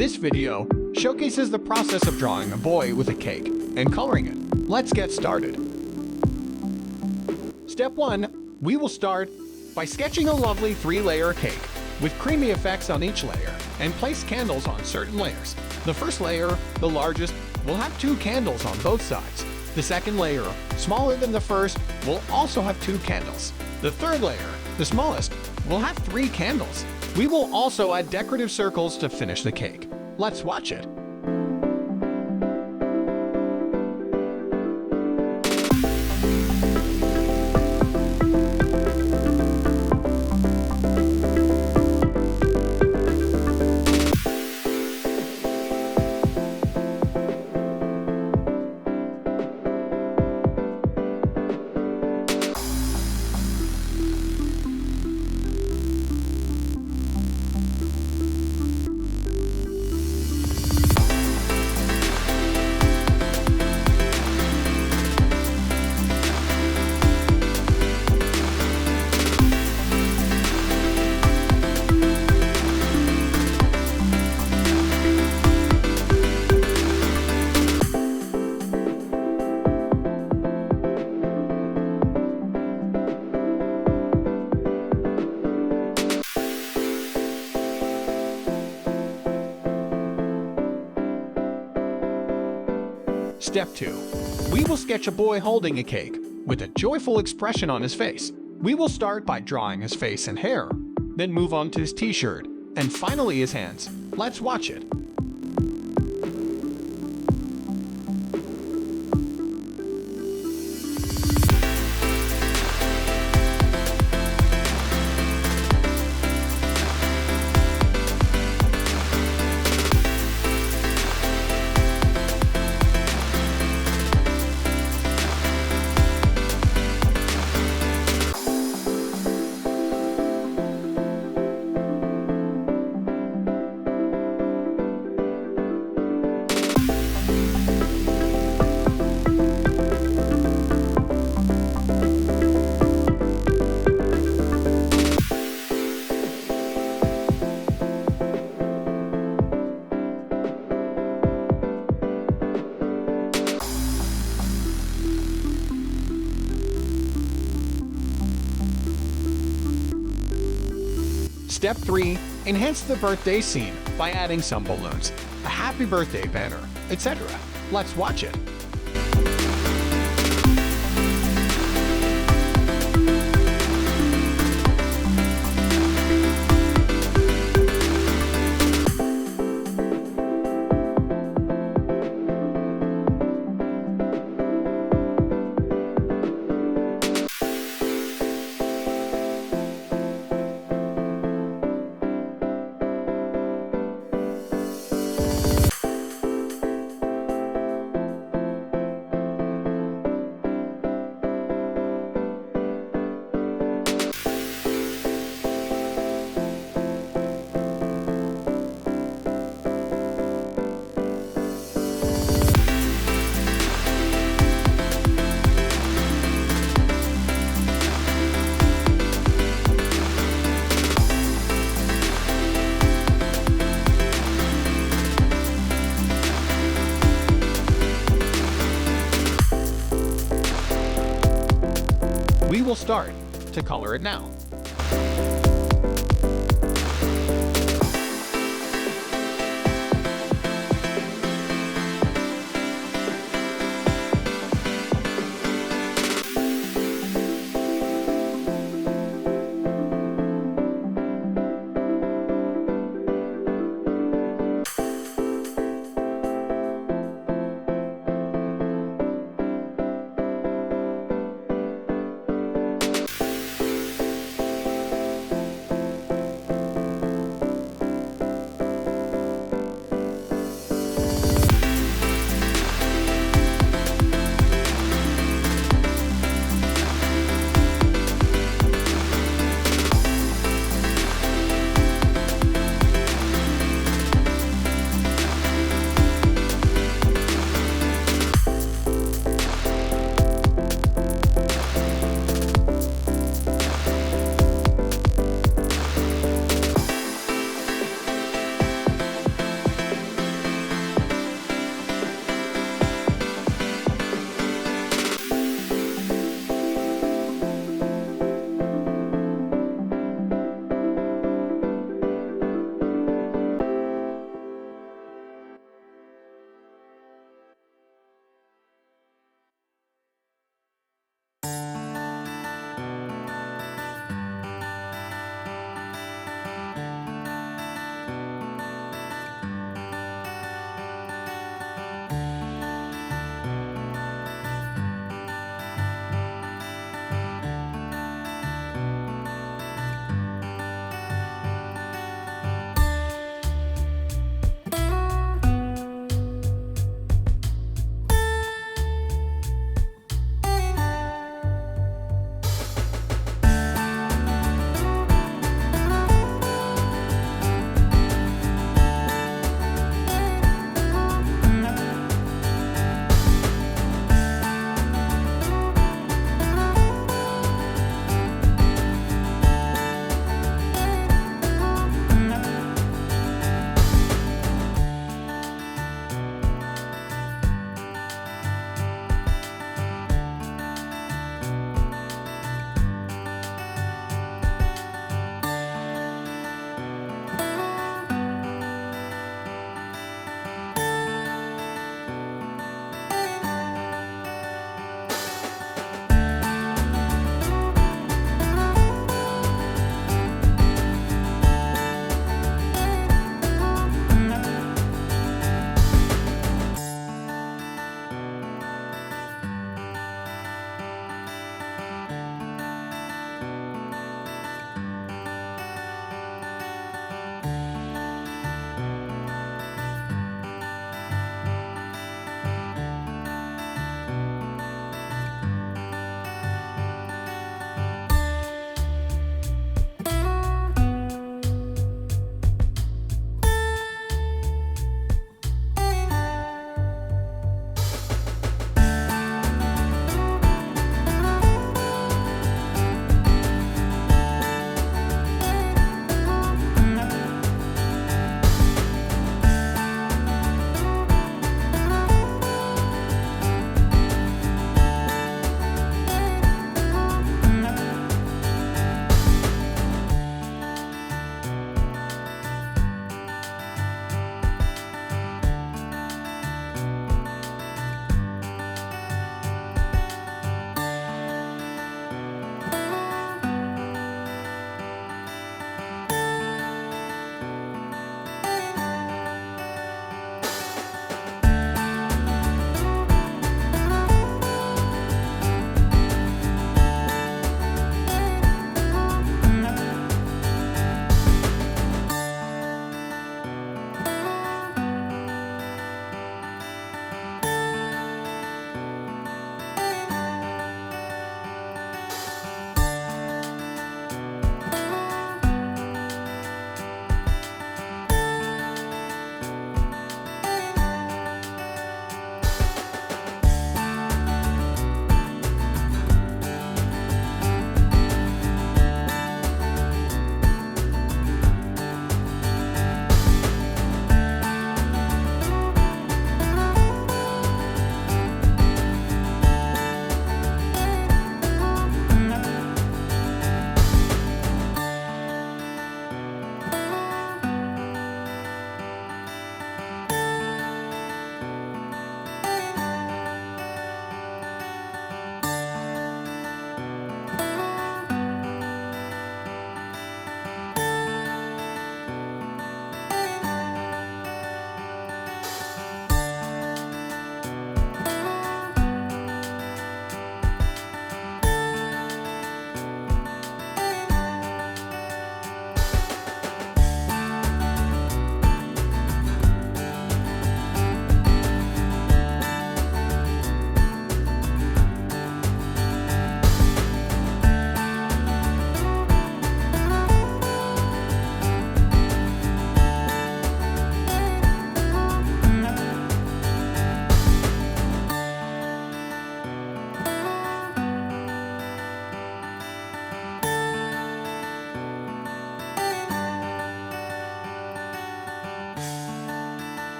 This video showcases the process of drawing a boy with a cake and coloring it. Let's get started. Step 1. We will start by sketching a lovely 3-layer cake with creamy effects on each layer and place candles on certain layers. The first layer, the largest, will have 2 candles on both sides. The second layer, smaller than the first, will also have 2 candles. The third layer, the smallest, will have 3 candles. We will also add decorative circles to finish the cake. Let's watch it. Step 2. We will sketch a boy holding a cake with a joyful expression on his face. We will start by drawing his face and hair, then move on to his t-shirt, and finally his hands. Let's watch it. Step 3. Enhance the birthday scene by adding some balloons, a happy birthday banner, etc. Let's watch it. We will start to color it now.